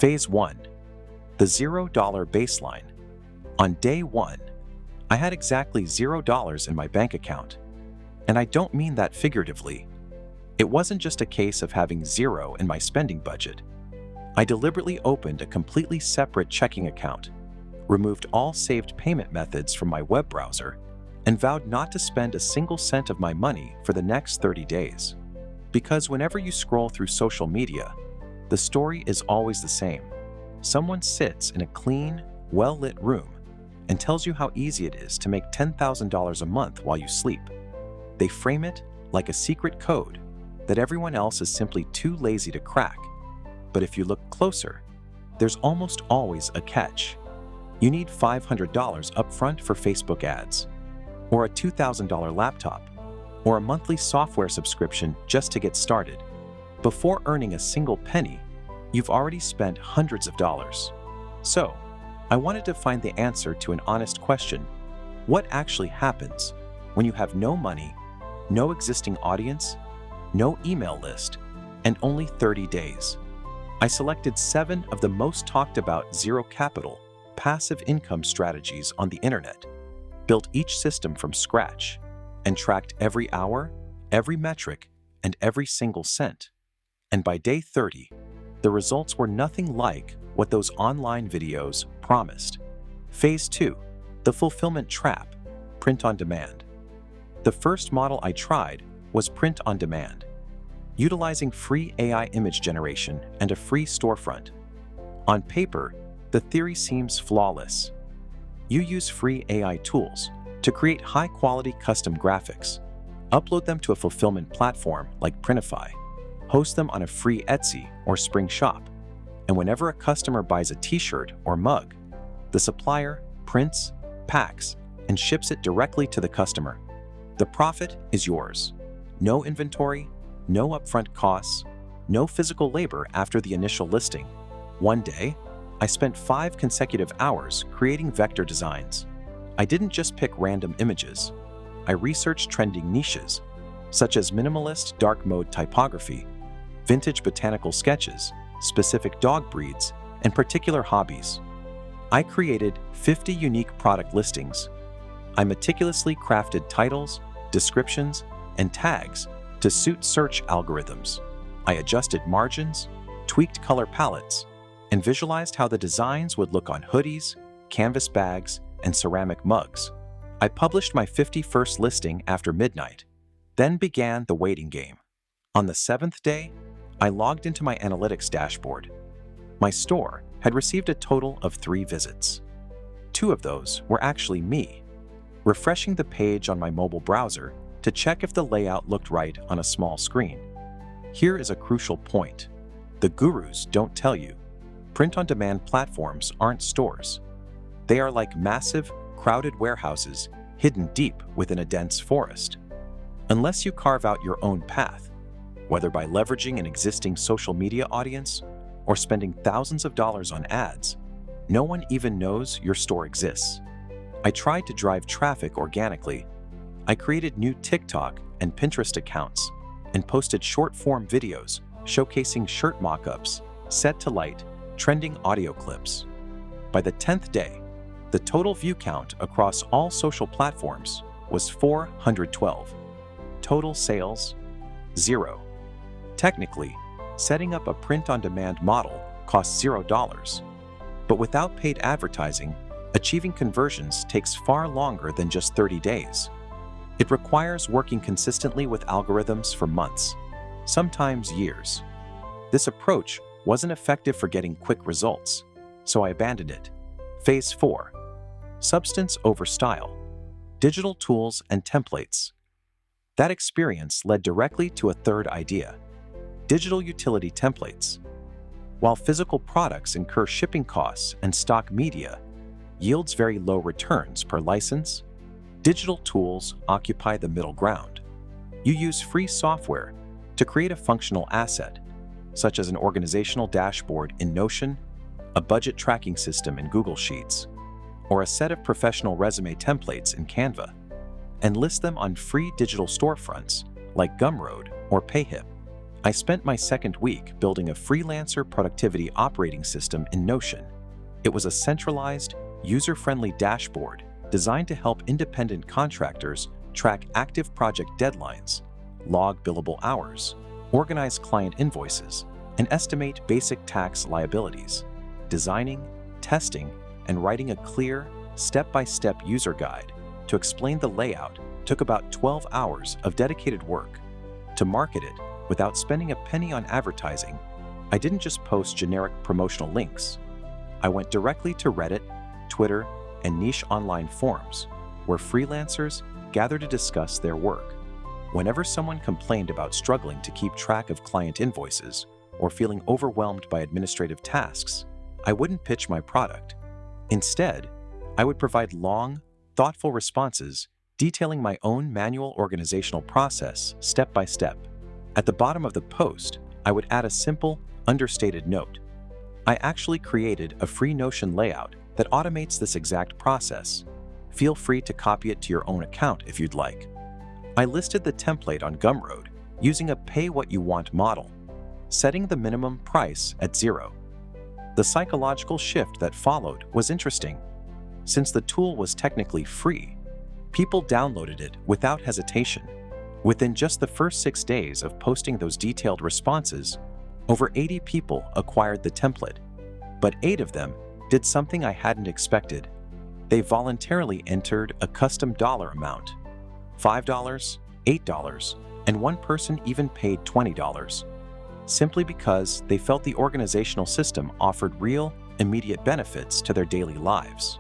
Phase 1. The $0 baseline. On day 1, I had exactly $0 in my bank account. And I don't mean that figuratively. It wasn't just a case of having zero in my spending budget. I deliberately opened a completely separate checking account, removed all saved payment methods from my web browser, and vowed not to spend a single cent of my money for the next 30 days. Because whenever you scroll through social media, the story is always the same. Someone sits in a clean, well-lit room and tells you how easy it is to make $10,000 a month while you sleep. They frame it like a secret code that everyone else is simply too lazy to crack. But if you look closer, there's almost always a catch. You need $500 upfront for Facebook ads, or a $2,000 laptop, or a monthly software subscription just to get started. Before earning a single penny, you've already spent hundreds of dollars. So, I wanted to find the answer to an honest question. What actually happens when you have no money, no existing audience, no email list, and only 30 days? I selected 7 of the most talked about zero capital, passive income strategies on the internet, built each system from scratch, and tracked every hour, every metric, and every single cent. And by day 30, the results were nothing like what those online videos promised. Phase 2, the fulfillment trap, print on demand. The first model I tried was print on demand, utilizing free AI image generation and a free storefront. On paper, the theory seems flawless. You use free AI tools to create high-quality custom graphics, upload them to a fulfillment platform like Printify, host them on a free Etsy or Spring shop, and whenever a customer buys a t-shirt or mug, the supplier prints, packs, and ships it directly to the customer. The profit is yours. No inventory, no upfront costs, no physical labor after the initial listing. One day, I spent 5 consecutive hours creating vector designs. I didn't just pick random images. I researched trending niches, such as minimalist dark mode typography, vintage botanical sketches, specific dog breeds, and particular hobbies. I created 50 unique product listings. I meticulously crafted titles, descriptions, and tags to suit search algorithms. I adjusted margins, tweaked color palettes, and visualized how the designs would look on hoodies, canvas bags, and ceramic mugs. I published my 51st listing after midnight, then began the waiting game. On the 7th day, I logged into my analytics dashboard. My store had received a total of 3 visits. 2 of those were actually me, refreshing the page on my mobile browser to check if the layout looked right on a small screen. Here is a crucial point. The gurus don't tell you. Print-on-demand platforms aren't stores. They are like massive, crowded warehouses hidden deep within a dense forest. Unless you carve out your own path, whether by leveraging an existing social media audience or spending thousands of dollars on ads, no one even knows your store exists. I tried to drive traffic organically. I created new TikTok and Pinterest accounts and posted short-form videos showcasing shirt mock-ups, set-to-light, trending audio clips. By the 10th day, the total view count across all social platforms was 412. Total sales, 0. Technically, setting up a print-on-demand model costs $0, but without paid advertising, achieving conversions takes far longer than just 30 days. It requires working consistently with algorithms for months, sometimes years. This approach wasn't effective for getting quick results, so I abandoned it. Phase 4. Substance over style. Digital tools and templates. That experience led directly to a third idea: digital utility templates. While physical products incur shipping costs and stock media yields very low returns per license, digital tools occupy the middle ground. You use free software to create a functional asset, such as an organizational dashboard in Notion, a budget tracking system in Google Sheets, or a set of professional resume templates in Canva, and list them on free digital storefronts like Gumroad or Payhip. I spent my second week building a freelancer productivity operating system in Notion. It was a centralized, user-friendly dashboard designed to help independent contractors track active project deadlines, log billable hours, organize client invoices, and estimate basic tax liabilities. Designing, testing, and writing a clear, step-by-step user guide to explain the layout took about 12 hours of dedicated work. To market it, without spending a penny on advertising, I didn't just post generic promotional links. I went directly to Reddit, Twitter, and niche online forums, where freelancers gathered to discuss their work. Whenever someone complained about struggling to keep track of client invoices or feeling overwhelmed by administrative tasks, I wouldn't pitch my product. Instead, I would provide long, thoughtful responses detailing my own manual organizational process step by step. At the bottom of the post, I would add a simple, understated note. I actually created a free Notion layout that automates this exact process. Feel free to copy it to your own account if you'd like. I listed the template on Gumroad using a pay-what-you-want model, setting the minimum price at $0. The psychological shift that followed was interesting. Since the tool was technically free, people downloaded it without hesitation. Within just the first 6 days of posting those detailed responses, over 80 people acquired the template, but 8 of them did something I hadn't expected. They voluntarily entered a custom dollar amount, $5, $8, and one person even paid $20, simply because they felt the organizational system offered real, immediate benefits to their daily lives.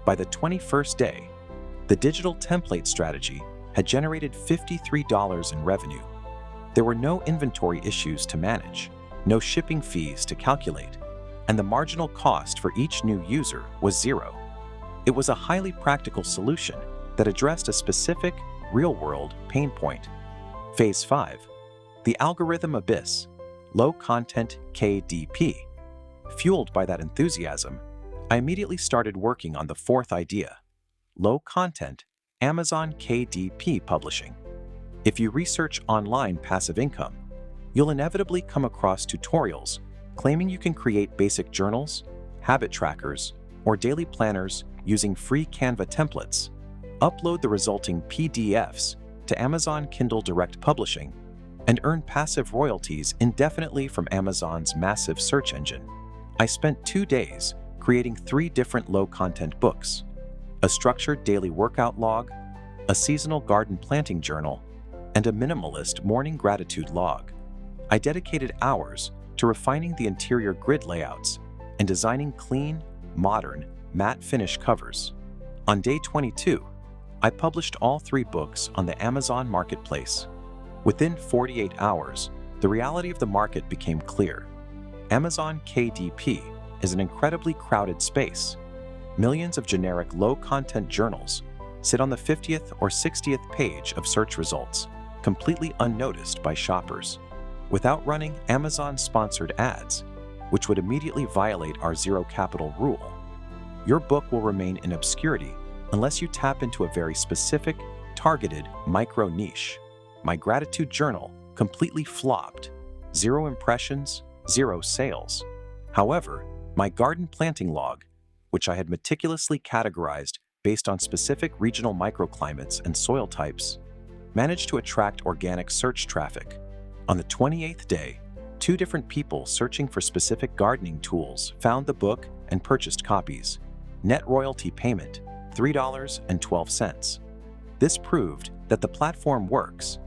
By the 21st day, the digital template strategy had generated $53 in revenue. There were no inventory issues to manage, no shipping fees to calculate, and the marginal cost for each new user was $0. It was a highly practical solution that addressed a specific, real-world pain point. Phase 5. The algorithm abyss, low-content KDP. Fueled by that enthusiasm, I immediately started working on the fourth idea, low-content Amazon KDP publishing. If you research online passive income, you'll inevitably come across tutorials claiming you can create basic journals, habit trackers, or daily planners using free Canva templates, upload the resulting PDFs to Amazon Kindle Direct Publishing, and earn passive royalties indefinitely from Amazon's massive search engine. I spent 2 days creating 3 different low-content books, a structured daily workout log, a seasonal garden planting journal, and a minimalist morning gratitude log. I dedicated hours to refining the interior grid layouts and designing clean, modern, matte finish covers. On day 22, I published all 3 books on the Amazon Marketplace. Within 48 hours, the reality of the market became clear. Amazon KDP is an incredibly crowded space. Millions of generic low-content journals sit on the 50th or 60th page of search results, completely unnoticed by shoppers. Without running Amazon-sponsored ads, which would immediately violate our zero capital rule, your book will remain in obscurity unless you tap into a very specific, targeted micro niche. My gratitude journal completely flopped. 0 impressions, 0 sales. However, my garden planting log, which I had meticulously categorized based on specific regional microclimates and soil types, managed to attract organic search traffic. On the 28th day, 2 different people searching for specific gardening tools found the book and purchased copies. Net royalty payment, $3.12. This proved that the platform works,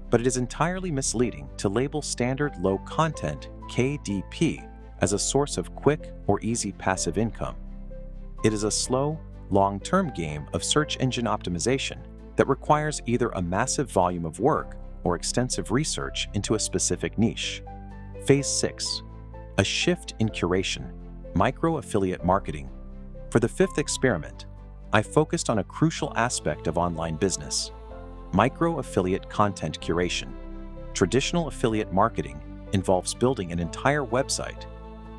but it is entirely misleading to label standard low-content KDP as a source of quick or easy passive income. It is a slow, long-term game of search engine optimization that requires either a massive volume of work or extensive research into a specific niche. Phase 6. A shift in curation, micro-affiliate marketing. For the 5th experiment, I focused on a crucial aspect of online business, micro-affiliate content curation. Traditional affiliate marketing involves building an entire website,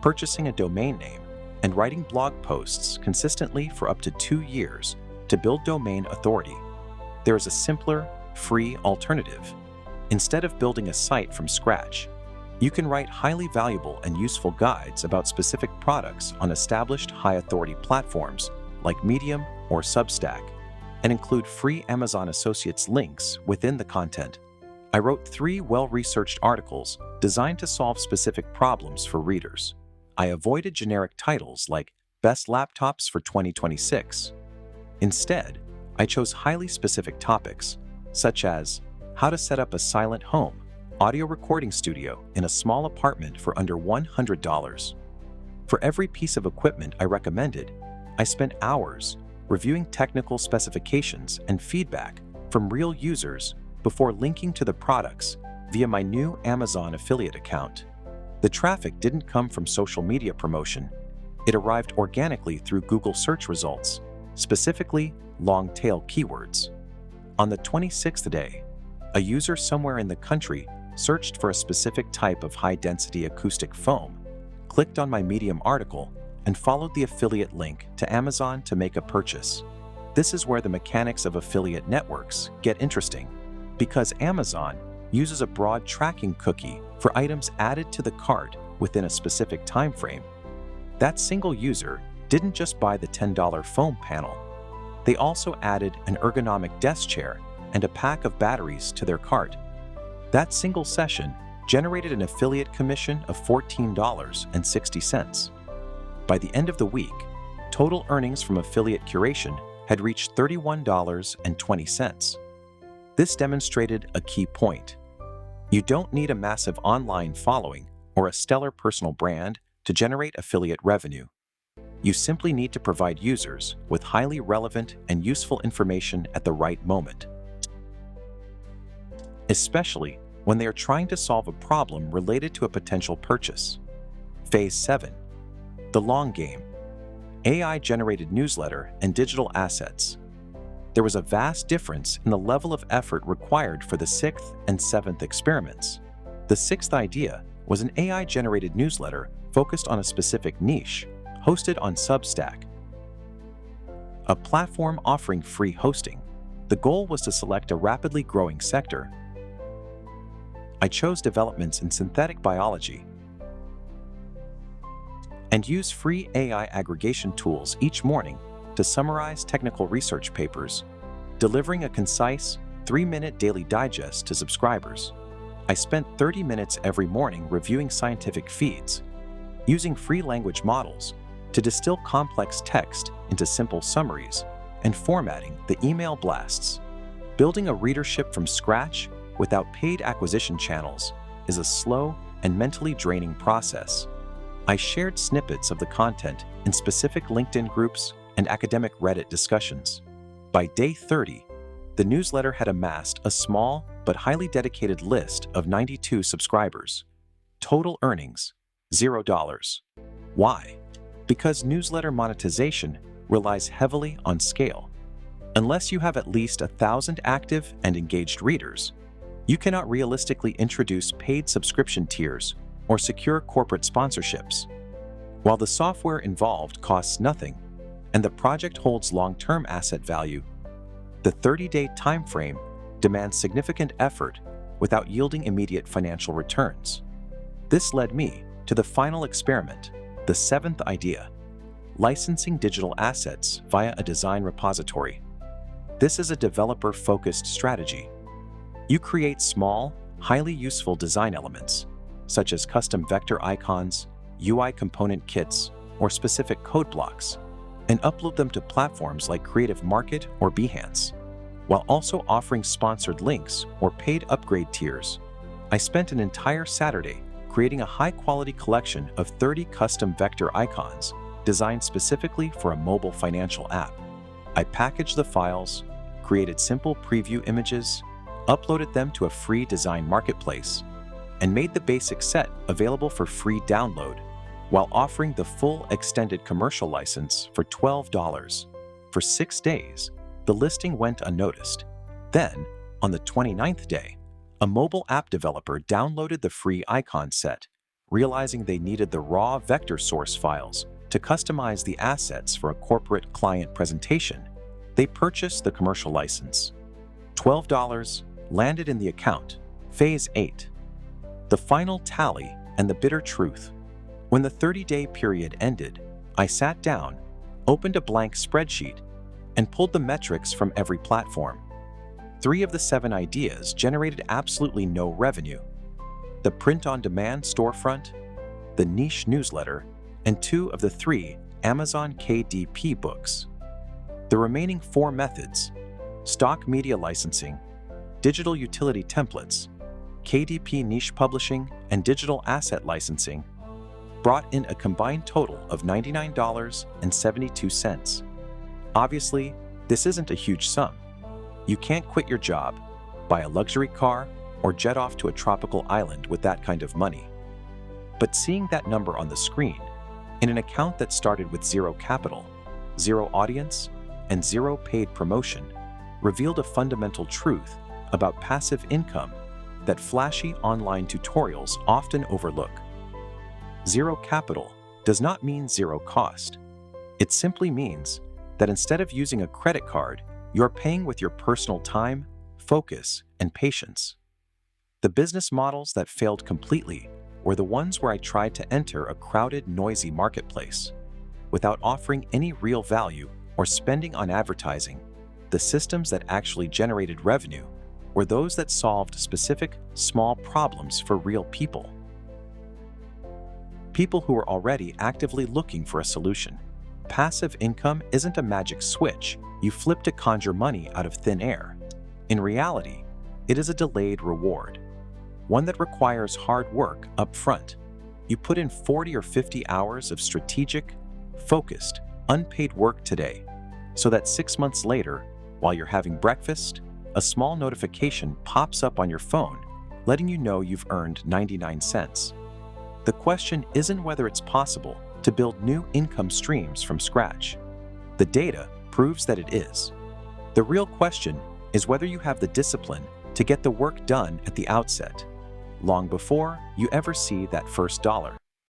purchasing a domain name, and writing blog posts consistently for up to 2 years to build domain authority. There is a simpler, free alternative. Instead of building a site from scratch, You can write highly valuable and useful guides about specific products on established high-authority platforms like Medium or Substack, and include free Amazon Associates links within the content. I wrote 3 well-researched articles designed to solve specific problems for readers. I avoided generic titles like Best Laptops for 2026. Instead, I chose highly specific topics, such as how to set up a silent home audio recording studio in a small apartment for under $100. For every piece of equipment I recommended, I spent hours reviewing technical specifications and feedback from real users before linking to the products via my new Amazon affiliate account. The traffic didn't come from social media promotion. It arrived organically through Google search results, specifically long-tail keywords. On the 26th day, a user somewhere in the country searched for a specific type of high-density acoustic foam, clicked on my Medium article, and followed the affiliate link to Amazon to make a purchase. This is where the mechanics of affiliate networks get interesting, because Amazon uses a broad tracking cookie for items added to the cart within a specific time frame. That single user didn't just buy the $10 foam panel. They also added an ergonomic desk chair and a pack of batteries to their cart. That single session generated an affiliate commission of $14.60. By the end of the week, total earnings from affiliate curation had reached $31.20. This demonstrated a key point. You don't need a massive online following or a stellar personal brand to generate affiliate revenue. You simply need to provide users with highly relevant and useful information at the right moment, especially when they are trying to solve a problem related to a potential purchase. Phase 7. The long game. AI-generated newsletter and digital assets. There was a vast difference in the level of effort required for the 6th and 7th experiments. The 6th idea was an AI-generated newsletter focused on a specific niche, hosted on Substack, a platform offering free hosting. The goal was to select a rapidly growing sector. I chose developments in synthetic biology and use free AI aggregation tools each morning to summarize technical research papers, delivering a concise 3-minute daily digest to subscribers. I spent 30 minutes every morning reviewing scientific feeds, using free language models to distill complex text into simple summaries, and formatting the email blasts. Building a readership from scratch without paid acquisition channels is a slow and mentally draining process. I shared snippets of the content in specific LinkedIn groups and academic Reddit discussions. By day 30, the newsletter had amassed a small but highly dedicated list of 92 subscribers. Total earnings, $0. Why? Because newsletter monetization relies heavily on scale. Unless you have at least 1,000 active and engaged readers, you cannot realistically introduce paid subscription tiers or secure corporate sponsorships. While the software involved costs nothing and the project holds long-term asset value, the 30-day time frame demands significant effort without yielding immediate financial returns. This led me to the final experiment, the 7th idea: licensing digital assets via a design repository. This is a developer-focused strategy. You create small, highly useful design elements, such as custom vector icons, UI component kits, or specific code blocks, and upload them to platforms like Creative Market or Behance, while also offering sponsored links or paid upgrade tiers. I spent an entire Saturday creating a high-quality collection of 30 custom vector icons designed specifically for a mobile financial app. I packaged the files, created simple preview images, uploaded them to a free design marketplace, and made the basic set available for free download, while offering the full extended commercial license for $12. For 6 days, the listing went unnoticed. Then, on the 29th day, a mobile app developer downloaded the free icon set, realizing they needed the raw vector source files to customize the assets for a corporate client presentation. They purchased the commercial license. $12 landed in the account. Phase 8. The final tally and the bitter truth. When the 30-day period ended, I sat down, opened a blank spreadsheet, and pulled the metrics from every platform. 3 of the 7 ideas generated absolutely no revenue. The print-on-demand storefront, the niche newsletter, and 2 of the 3 Amazon KDP books. The remaining 4 methods, stock media licensing, digital utility templates, KDP niche publishing, and digital asset licensing, brought in a combined total of $99.72. Obviously, this isn't a huge sum. You can't quit your job, buy a luxury car, or jet off to a tropical island with that kind of money. But seeing that number on the screen, in an account that started with 0 capital, 0 audience, and 0 paid promotion, revealed a fundamental truth about passive income that flashy online tutorials often overlook. 0 capital does not mean 0 cost. It simply means that instead of using a credit card, you're paying with your personal time, focus, and patience. The business models that failed completely were the ones where I tried to enter a crowded, noisy marketplace without offering any real value or spending on advertising. The systems that actually generated revenue were those that solved specific, small problems for real people. People who were already actively looking for a solution. Passive income isn't a magic switch you flip to conjure money out of thin air. In reality, it is a delayed reward, one that requires hard work up front. You put in 40 or 50 hours of strategic, focused, unpaid work today, so that 6 months later, while you're having breakfast, a small notification pops up on your phone letting you know you've earned 99 cents. The question isn't whether it's possible to build new income streams from scratch. The data proves that it is. The real question is whether you have the discipline to get the work done at the outset, long before you ever see that first dollar.